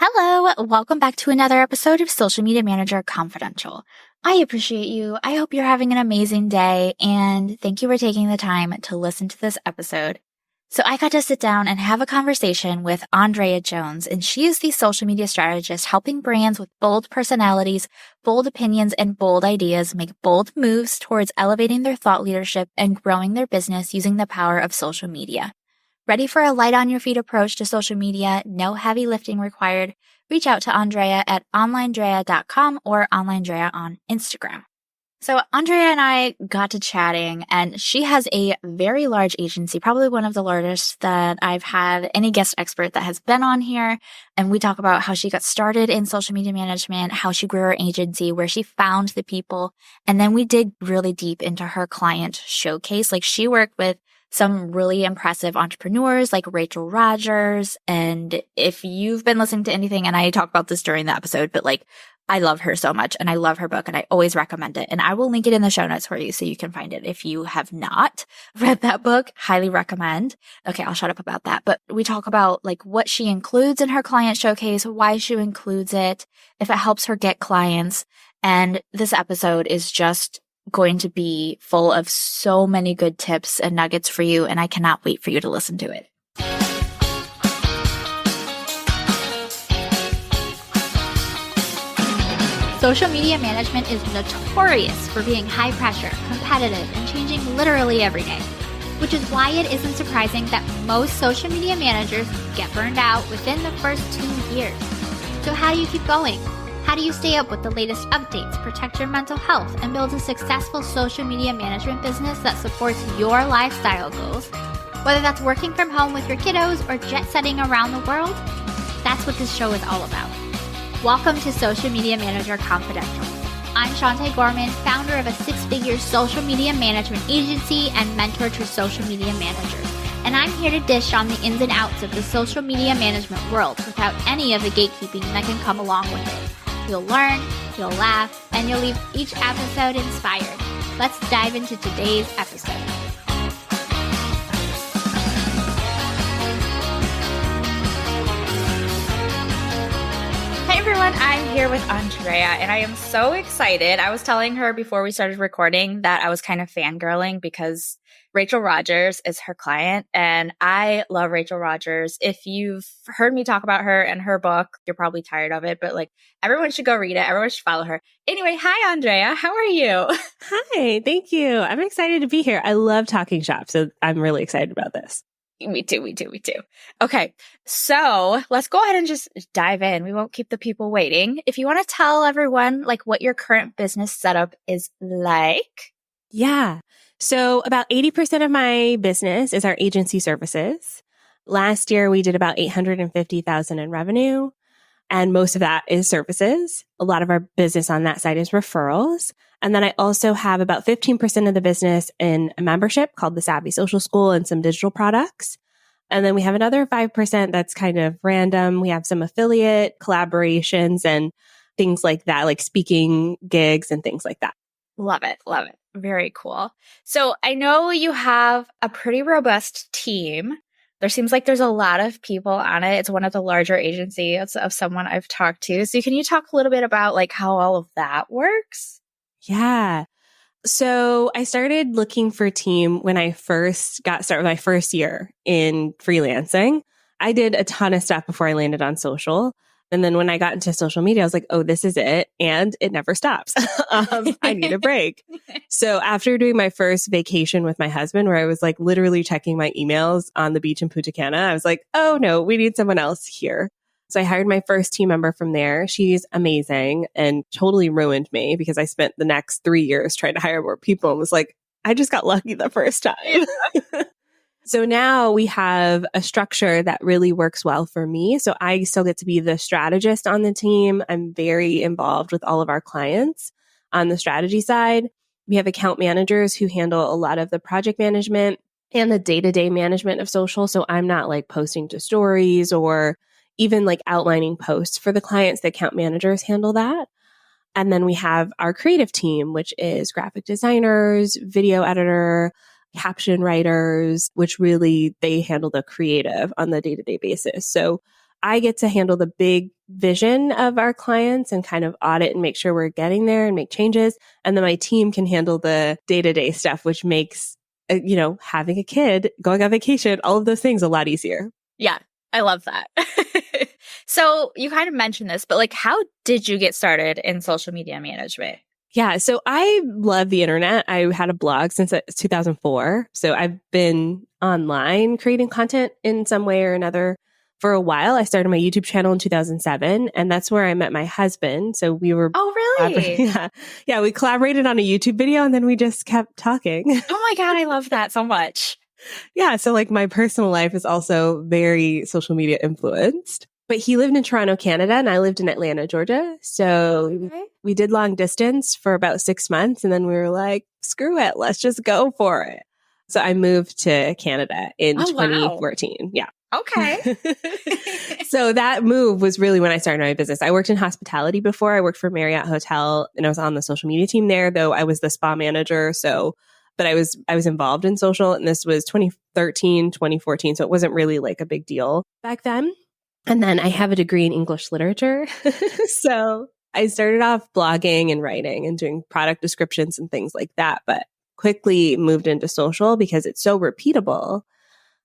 Hello, welcome back to another episode of Social Media Manager Confidential. I appreciate you. I hope you're having an amazing day, and thank you for taking the time to listen to this episode. So I got to sit down and have a conversation with Andréa Jones, and she is the social media strategist helping brands with bold personalities, bold opinions, and bold ideas make bold moves towards elevating their thought leadership and growing their business using the power of social media. Ready for a light on your feet approach to social media, no heavy lifting required? Reach out to Andréa at onlinedrea.com or onlinedrea on Instagram. So Andréa and I got to chatting, and she has a very large agency, probably one of the largest that I've had any guest expert that has been on here. And we talk about how she got started in social media management, how she grew her agency, where she found the people. And then we dig really deep into her client showcase. Like, she worked with some really impressive entrepreneurs like Rachel Rodgers. And if you've been listening to anything, and I talk about this during the episode, but I love her so much and I love her book and I always recommend it. And I will link it in the show notes for you so you can find it. If you have not read that book, highly recommend. Okay, I'll shut up about that. But we talk about what she includes in her client showcase, why she includes it, if it helps her get clients. And this episode is just going to be full of so many good tips and nuggets for you, and I cannot wait for you to listen to it. Social media management is notorious for being high pressure, competitive, and changing literally every day, which is why it isn't surprising that most social media managers get burned out within the first 2 years. So how do you keep going? How do you stay up with the latest updates, protect your mental health, and build a successful social media management business that supports your lifestyle goals? Whether that's working from home with your kiddos or jet setting around the world, that's what this show is all about. Welcome to Social Media Manager Confidential. I'm Shantae Gorman, founder of a six-figure social media management agency and mentor to social media managers. And I'm here to dish on the ins and outs of the social media management world without any of the gatekeeping that can come along with it. You'll learn, you'll laugh, and you'll leave each episode inspired. Let's dive into today's episode. Hey everyone, I'm here with Andréa, and I am so excited. I was telling her before we started recording that I was kind of fangirling because Rachel Rodgers is her client, and I love Rachel Rodgers. If you've heard me talk about her and her book, you're probably tired of it, but everyone should go read it. Everyone should follow her. Anyway, hi Andréa, how are you? Hi, thank you. I'm excited to be here. I love talking shop, so I'm really excited about this. Me too. Okay, so let's go ahead and just dive in. We won't keep the people waiting. If you want to tell everyone what your current business setup is like. Yeah. So about 80% of my business is our agency services. Last year, we did about $850,000 in revenue, and most of that is services. A lot of our business on that side is referrals. And then I also have about 15% of the business in a membership called the Savvy Social School and some digital products. And then we have another 5% that's kind of random. We have some affiliate collaborations and things like that, like speaking gigs and things like that. Love it. Very cool. So I know you have a pretty robust team. There seems like there's a lot of people on it. It's one of the larger agencies of someone I've talked to. So can you talk a little bit about how all of that works? Yeah. So I started looking for a team when I first got started, my first year in freelancing. I did a ton of stuff before I landed on social. And then when I got into social media, I was like, oh, this is it. And it never stops. I need a break. So after doing my first vacation with my husband, where I was literally checking my emails on the beach in Punta Cana, I was like, oh no, we need someone else here. So I hired my first team member from there. She's amazing and totally ruined me because I spent the next 3 years trying to hire more people and was like, I just got lucky the first time. So now we have a structure that really works well for me. So I still get to be the strategist on the team. I'm very involved with all of our clients on the strategy side. We have account managers who handle a lot of the project management and the day-to-day management of social. So I'm not posting to stories or even outlining posts for the clients. The account managers handle that. And then we have our creative team, which is graphic designers, video editor, caption writers, which really they handle the creative on the day-to-day basis. So I get to handle the big vision of our clients and kind of audit and make sure we're getting there and make changes. And then my team can handle the day-to-day stuff, which makes, having a kid, going on vacation, all of those things a lot easier. Yeah, I love that. So you kind of mentioned this, but like, how did you get started in social media management? Yeah, so I love the internet. I had a blog since 2004. So I've been online creating content in some way or another for a while. I started my YouTube channel in 2007, and that's where I met my husband. So we were really? Yeah, we collaborated on a YouTube video, and then we just kept talking. Oh my God, I love that so much. Yeah, so like my personal life is also very social media influenced. But he lived in Toronto, Canada, and I lived in Atlanta, Georgia. So we did long distance for about 6 months, and then we were like, screw it, let's just go for it. So I moved to Canada in 2014. Wow. Yeah. Okay. So that move was really when I started my business. I worked in hospitality before. I worked for Marriott Hotel, and I was on the social media team there, though I was the spa manager. But I was involved in social, and this was 2013, 2014. So it wasn't really like a big deal back then. And then I have a degree in English literature. So I started off blogging and writing and doing product descriptions and things like that, but quickly moved into social because it's so repeatable.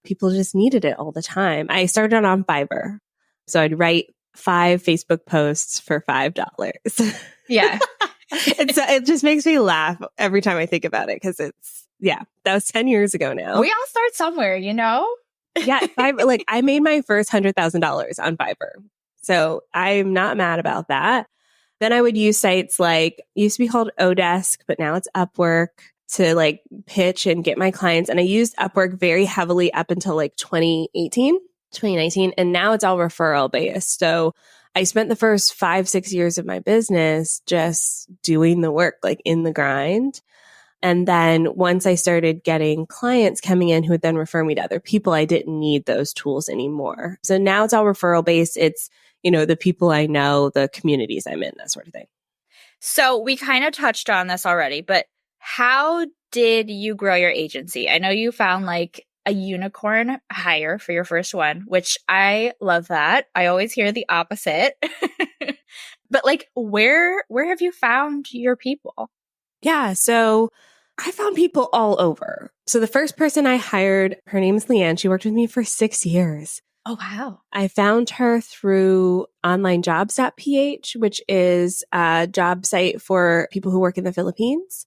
People just needed it all the time. I started on Fiverr. So I'd write 5 Facebook posts for $5. Yeah. It just makes me laugh every time I think about it because that was 10 years ago now. We all start somewhere, Yeah, I made my first $100,000 on Fiverr. So I'm not mad about that. Then I would use sites like, it used to be called Odesk, but now it's Upwork to like pitch and get my clients. And I used Upwork very heavily up until like 2019. And now it's all referral based. So I spent the first 5-6 years of my business just doing the work, like in the grind. And then once I started getting clients coming in who would then refer me to other people, I didn't need those tools anymore. So now it's all referral based. It's, the people I know, the communities I'm in, that sort of thing. So we kind of touched on this already, but how did you grow your agency? I know you found like a unicorn hire for your first one, which I love that. I always hear the opposite. But like, where have you found your people? Yeah. So I found people all over. So the first person I hired, her name is Leanne. She worked with me for 6 years. Oh, wow. I found her through onlinejobs.ph, which is a job site for people who work in the Philippines.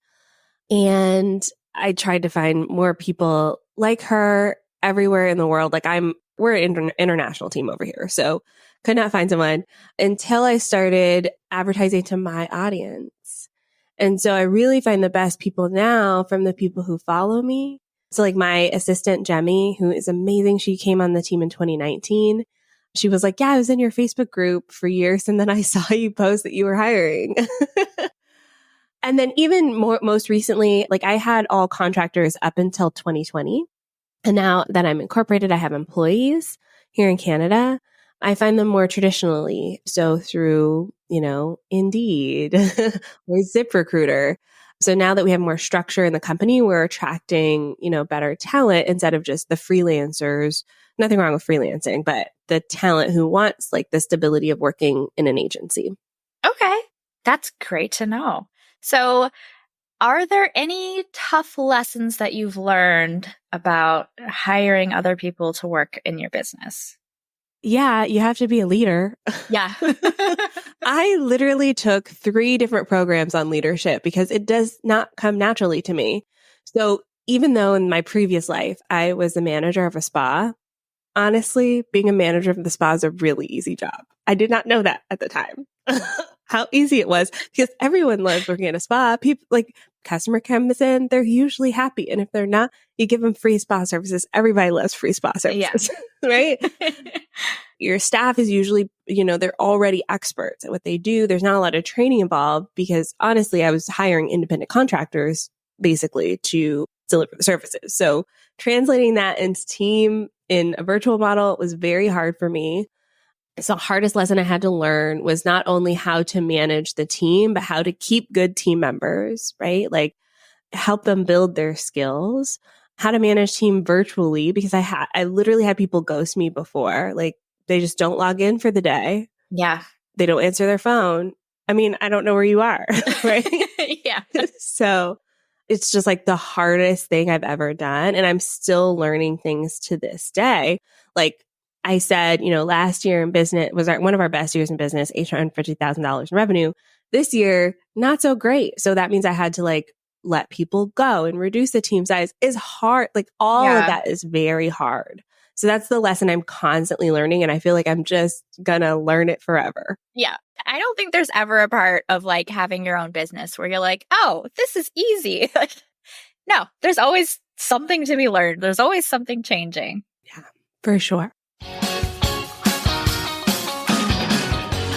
And I tried to find more people like her everywhere in the world. Like we're an international team over here. So could not find someone until I started advertising to my audience. And so I really find the best people now from the people who follow me. So like my assistant, Jemmy, who is amazing. She came on the team in 2019. She was like, yeah, I was in your Facebook group for years. And then I saw you post that you were hiring. And then even most recently, like I had all contractors up until 2020. And now that I'm incorporated, I have employees here in Canada. I find them more traditionally. So through, Indeed or ZipRecruiter. So now that we have more structure in the company, we're attracting, better talent instead of just the freelancers. Nothing wrong with freelancing, but the talent who wants like the stability of working in an agency. Okay. That's great to know. So are there any tough lessons that you've learned about hiring other people to work in your business? Yeah, you have to be a leader. Yeah. I literally took 3 different programs on leadership because it does not come naturally to me. So even though in my previous life, I was the manager of a spa, honestly, being a manager of the spa is a really easy job. I did not know that at the time. How easy it was because everyone loves working at a spa. People like customer comes in, they're usually happy. And if they're not, you give them free spa services. Everybody loves free spa services, right? Your staff is usually, they're already experts at what they do. There's not a lot of training involved because honestly, I was hiring independent contractors basically to deliver the services. So translating that into team in a virtual model was very hard for me. So the hardest lesson I had to learn was not only how to manage the team, but how to keep good team members, right? Like help them build their skills, how to manage team virtually, because I literally had people ghost me before. Like they just don't log in for the day. Yeah. they don't answer their phone. I mean, I don't know where you are, right? Yeah. So it's just like the hardest thing I've ever done. And I'm still learning things to this day. Like I said, last year in business was one of our best years in business, $850,000 in revenue. This year, not so great. So that means I had to let people go and reduce the team size is hard. Like all of that is very hard. So that's the lesson I'm constantly learning. And I feel like I'm just gonna learn it forever. Yeah. I don't think there's ever a part of having your own business where you're like, oh, this is easy. No, there's always something to be learned. There's always something changing. Yeah, for sure.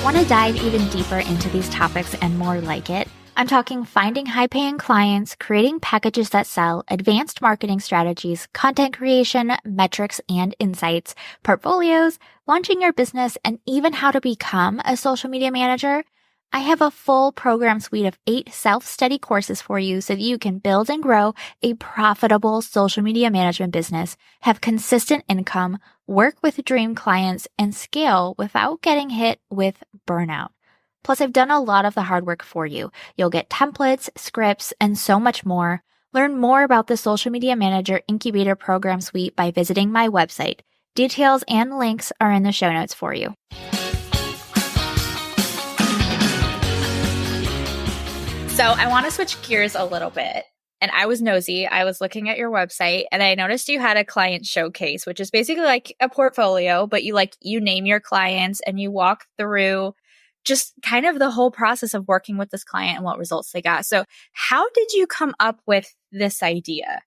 Want to dive even deeper into these topics and more like it? I'm talking finding high-paying clients, creating packages that sell, advanced marketing strategies, content creation, metrics and insights, portfolios, launching your business, and even how to become a social media manager. I have a full program suite of 8 self-study courses for you so that you can build and grow a profitable social media management business, have consistent income, work with dream clients, and scale without getting hit with burnout. Plus, I've done a lot of the hard work for you. You'll get templates, scripts, and so much more. Learn more about the Social Media Manager Incubator Program Suite by visiting my website. Details and links are in the show notes for you. So I want to switch gears a little bit. And I was nosy. I was looking at your website and I noticed you had a client showcase, which is basically like a portfolio, but you name your clients and you walk through just kind of the whole process of working with this client and what results they got. So how did you come up with this idea?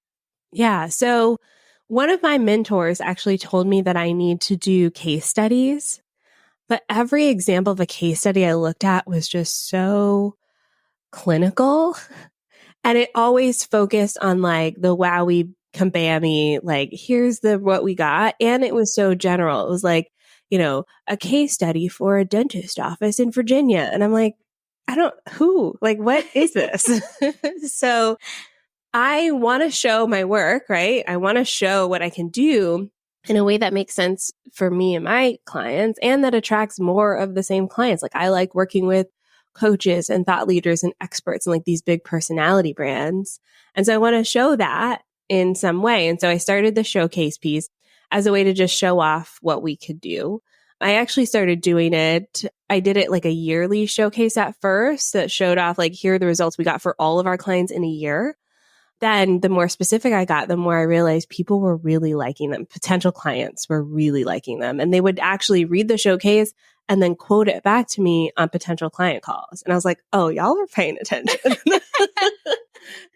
Yeah. So one of my mentors actually told me that I need to do case studies, but every example of a case study I looked at was just so clinical. And it always focused on the wowie kabammy, here's what we got. And it was so general. It was a case study for a dentist office in Virginia. And I'm like, what is this? So I want to show my work, right? I want to show what I can do in a way that makes sense for me and my clients and that attracts more of the same clients. I like working with coaches and thought leaders and experts and these big personality brands. And so I want to show that in some way. And so I started the showcase piece as a way to just show off what we could do. I actually started doing it. I did it a yearly showcase at first that showed off here are the results we got for all of our clients in a year. Then the more specific I got, the more I realized people were really liking them. Potential clients were really liking them. And they would actually read the showcase and then quote it back to me on potential client calls. And I was like, oh, y'all are paying attention.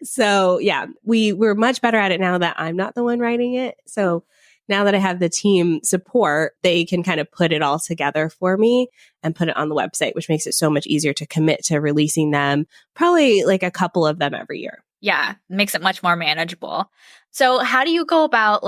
So yeah, we're much better at it now that I'm not the one writing it. So now that I have the team support, they can kind of put it all together for me and put it on the website, which makes it so much easier to commit to releasing them, probably a couple of them every year. Yeah, makes it much more manageable. So how do you go about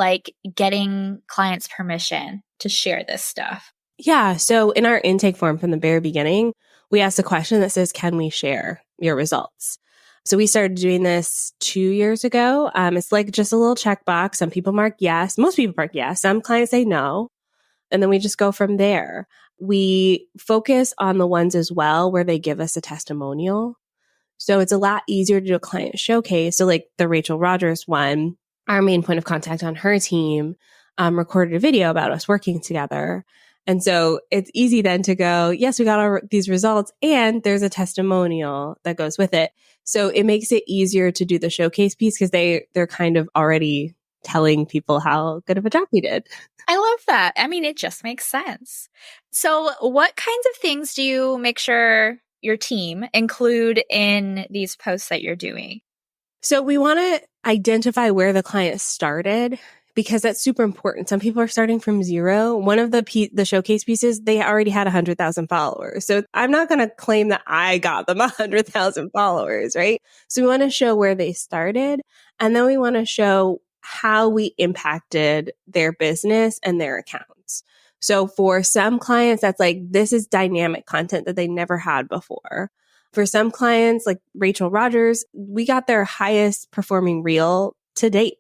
getting clients' permission to share this stuff? Yeah. So in our intake form from the very beginning, we asked a question that says, can we share your results? So we started doing this 2 years ago. It's just a little checkbox. Some people mark yes. Most people mark yes. Some clients say no. And then we just go from there. We focus on the ones as well where they give us a testimonial. So it's a lot easier to do a client showcase. So the Rachel Rodgers one, our main point of contact on her team recorded a video about us working together. And so it's easy then to go, yes, we got these results and there's a testimonial that goes with it. So it makes it easier to do the showcase piece because they're kind of already telling people how good of a job we did. I love that. I mean, it just makes sense. So what kinds of things do you make sure your team include in these posts that you're doing? So we want to identify where the client started because that's super important. Some people are starting from zero. One of the showcase pieces, they already had 100,000 followers. So I'm not going to claim that I got them 100,000 followers, right? So we want to show where they started. And then we want to show how we impacted their business and their accounts. So for some clients, that's this is dynamic content that they never had before. For some clients, like Rachel Rodgers, we got their highest performing reel to date.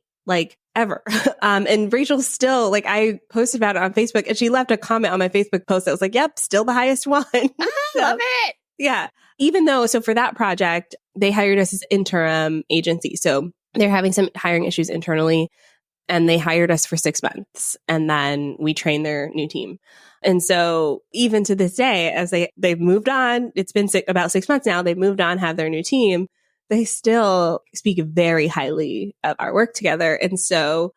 ever. And Rachel still, like, I posted about it on Facebook and she left a comment on my Facebook post that was like, yep, still the highest one. I love it. Yeah. Even though, so for that project, they hired us as interim agency. So they're having some hiring issues internally and they hired us for 6 months and then we trained their new team. And so even to this day, as they've moved on, it's been about 6 months now, they've moved on, have their new team. They still speak very highly of our work together. And so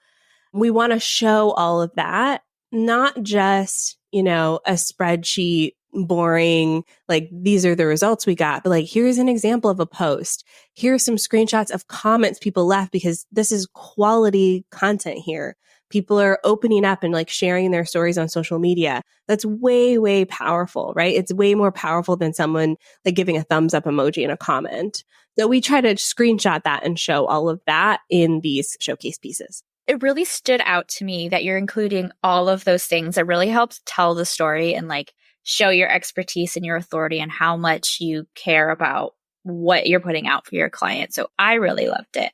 we want to show all of that, not just, a spreadsheet, boring, like these are the results we got, but like, here's an example of a post. Here's some screenshots of comments people left because this is quality content here. People are opening up and like sharing their stories on social media. That's way, way powerful, right? It's way more powerful than someone like giving a thumbs up emoji in a comment. So we try to screenshot that and show all of that in these showcase pieces. It really stood out to me that you're including all of those things. It really helps tell the story and like show your expertise and your authority and how much you care about what you're putting out for your client. So I really loved it.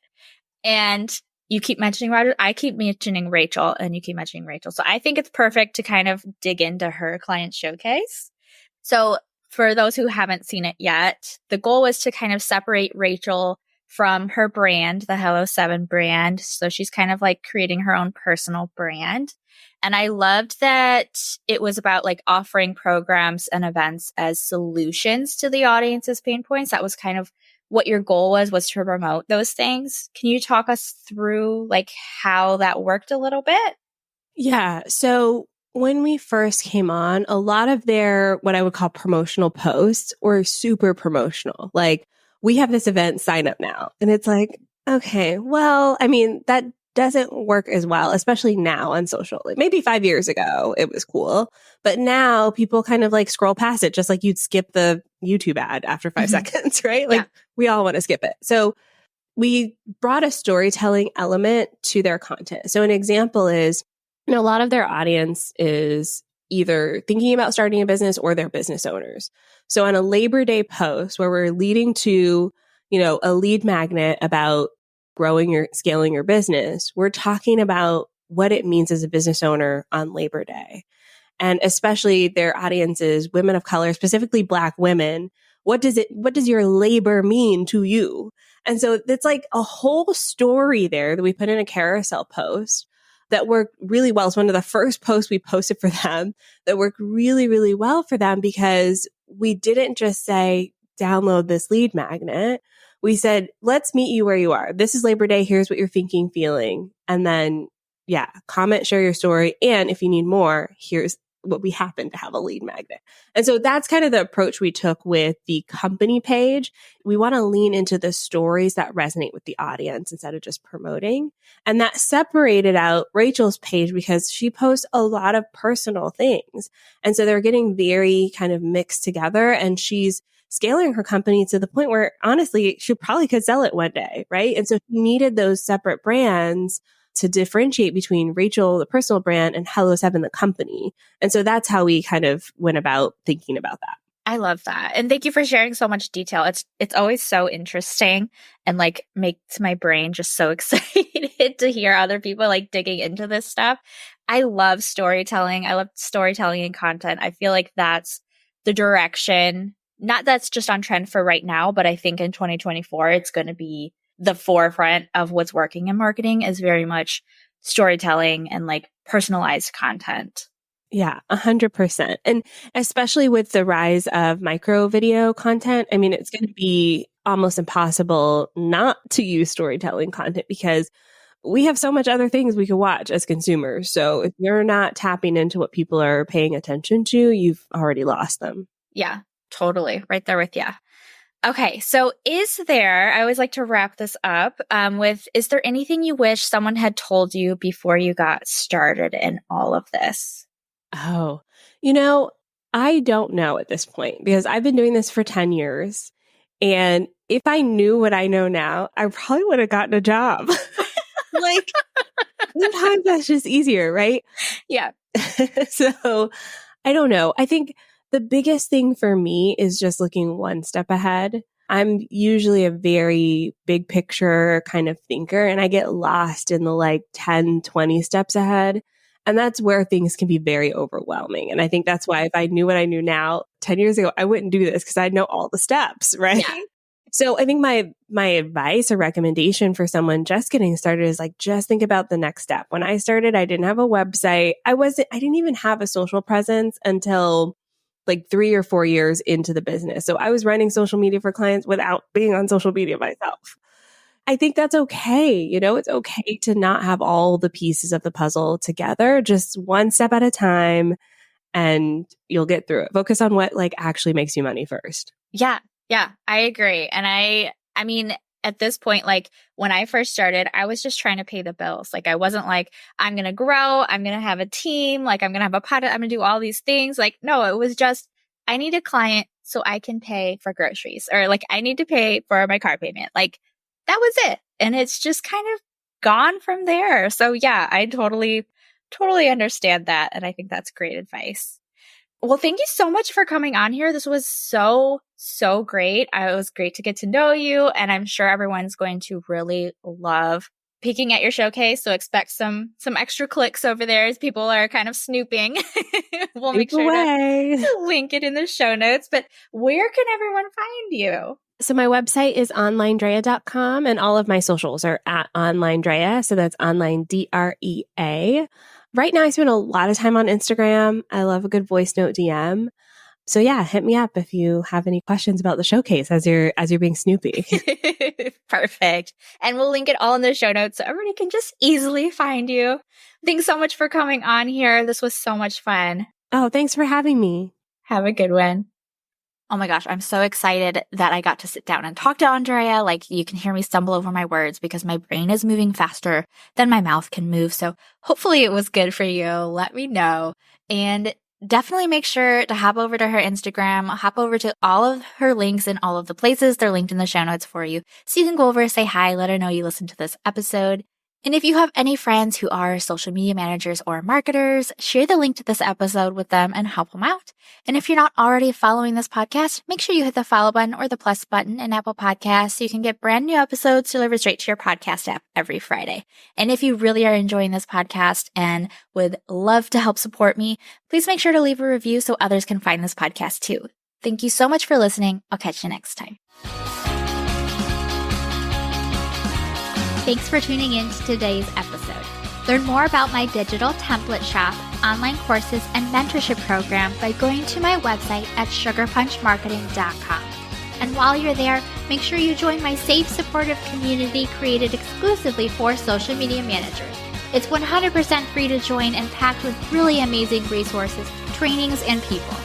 And you keep mentioning Rodgers. I keep mentioning Rachel and you keep mentioning Rachel. So I think it's perfect to kind of dig into her client showcase. So for those who haven't seen it yet, the goal was to kind of separate Rachel from her brand, the Hello 7 brand. So she's kind of like creating her own personal brand. And I loved that it was about like offering programs and events as solutions to the audience's pain points. That was kind of what your goal was to promote those things. Can you talk us through like how that worked a little bit? Yeah. So when we first came on, a lot of their, what I would call promotional posts were super promotional. Like, we have this event, sign up now. And it's like, okay, well, I mean, that doesn't work as well, especially now on social. Like maybe 5 years ago, it was cool. But now people kind of like scroll past it, just like you'd skip the YouTube ad after 5 seconds, right? Like we all want to skip it. So we brought a storytelling element to their content. So an example is, a lot of their audience is either thinking about starting a business or they're business owners. So on a Labor Day post where we're leading to, a lead magnet about scaling your business, we're talking about what it means as a business owner on Labor Day. And especially their audience is women of color, specifically Black women. What does your labor mean to you? And so it's like a whole story there that we put in a carousel post that worked really well. It's one of the first posts we posted for them that worked really, really well for them because we didn't just say, download this lead magnet. We said, let's meet you where you are. This is Labor Day. Here's what you're thinking, feeling. And then, comment, share your story. And if you need more, here's what we happen to have a lead magnet. And so that's kind of the approach we took with the company page. We want to lean into the stories that resonate with the audience instead of just promoting. And that separated out Rachel's page because she posts a lot of personal things. And so they're getting very kind of mixed together and she's scaling her company to the point where honestly, she probably could sell it one day, right? And so she needed those separate brands to differentiate between Rachel, the personal brand, and Hello 7, the company. And so that's how we kind of went about thinking about that. I love that. And thank you for sharing so much detail. It's always so interesting and like makes my brain just so excited to hear other people like digging into this stuff. I love storytelling. I love storytelling and content. I feel like that's the direction, not that's just on trend for right now, but I think in 2024, it's going to be the forefront of what's working in marketing is very much storytelling and like personalized content. Yeah, 100%. And especially with the rise of micro video content, I mean, it's going to be almost impossible not to use storytelling content because we have so much other things we can watch as consumers. So if you're not tapping into what people are paying attention to, you've already lost them. Yeah, totally. Right there with you. Okay, so I always like to wrap this up is there anything you wish someone had told you before you got started in all of this? Oh, I don't know at this point because I've been doing this for 10 years. And if I knew what I know now, I probably would have gotten a job. Like, sometimes that's just easier, right? Yeah. So I don't know. I think the biggest thing for me is just looking one step ahead. I'm usually a very big picture kind of thinker, and I get lost in the like 10, 20 steps ahead. And that's where things can be very overwhelming. And I think that's why if I knew what I knew now 10 years ago, I wouldn't do this because I know all the steps, right? Yeah. So I think my advice or recommendation for someone just getting started is like, just think about the next step. When I started, I didn't have a website. I didn't even have a social presence until like 3 or 4 years into the business. So I was running social media for clients without being on social media myself. I think that's okay. You know, it's okay to not have all the pieces of the puzzle together, just one step at a time, and you'll get through it. Focus on what like actually makes you money first. Yeah. Yeah, I agree. And I mean, at this point, like when I first started, I was just trying to pay the bills. Like I wasn't like, I'm going to grow, I'm going to have a team, like I'm going to have a pod, I'm going to do all these things. Like, no, it was just, I need a client so I can pay for groceries, or like I need to pay for my car payment. Like that was it. And it's just kind of gone from there. So yeah, I totally understand that. And I think that's great advice. Well, thank you so much for coming on here. This was so great. It was great to get to know you. And I'm sure everyone's going to really love peeking at your showcase. So expect some extra clicks over there as people are kind of snooping. We'll make sure to link it in the show notes. But where can everyone find you? So my website is onlinedrea.com, and all of my socials are at onlinedrea. So that's online DREA. Right now I spend a lot of time on Instagram. I love a good voice note DM. So yeah, hit me up if you have any questions about the showcase as you're being snoopy. Perfect. And we'll link it all in the show notes so everybody can just easily find you. Thanks so much for coming on here. This was so much fun. Oh, thanks for having me. Have a good one. Oh my gosh, I'm so excited that I got to sit down and talk to Andrea. Like you can hear me stumble over my words because my brain is moving faster than my mouth can move. So hopefully it was good for you. Let me know. And definitely make sure to hop over to her Instagram, hop over to all of her links in all of the places. They're linked in the show notes for you. So you can go over, say hi, let her know you listened to this episode. And if you have any friends who are social media managers or marketers, share the link to this episode with them and help them out. And if you're not already following this podcast, make sure you hit the follow button or the plus button in Apple Podcasts so you can get brand new episodes delivered straight to your podcast app every Friday. And if you really are enjoying this podcast and would love to help support me, please make sure to leave a review so others can find this podcast too. Thank you so much for listening. I'll catch you next time. Thanks for tuning in to today's episode. Learn more about my digital template shop, online courses, and mentorship program by going to my website at sugarpunchmarketing.com. And while you're there, make sure you join my safe, supportive community created exclusively for social media managers. It's 100% free to join and packed with really amazing resources, trainings, and people.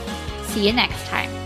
See you next time.